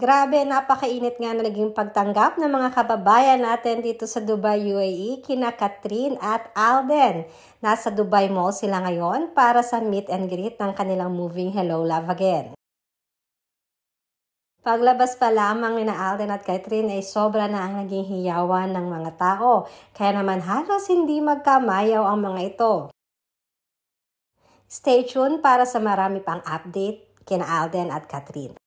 Grabe, napakainit nga na naging pagtanggap ng mga kababayan natin dito sa Dubai, UAE, kina Kathryn at Alden. Nasa Dubai Mall sila ngayon para sa meet and greet ng kanilang moving Hello Love Again. Paglabas pa lamang ni Alden at Kathryn ay sobra na ang naging hiyawan ng mga tao, kaya naman halos hindi magkamayaw ang mga ito. Stay tuned para sa marami pang update kina Alden at Kathryn.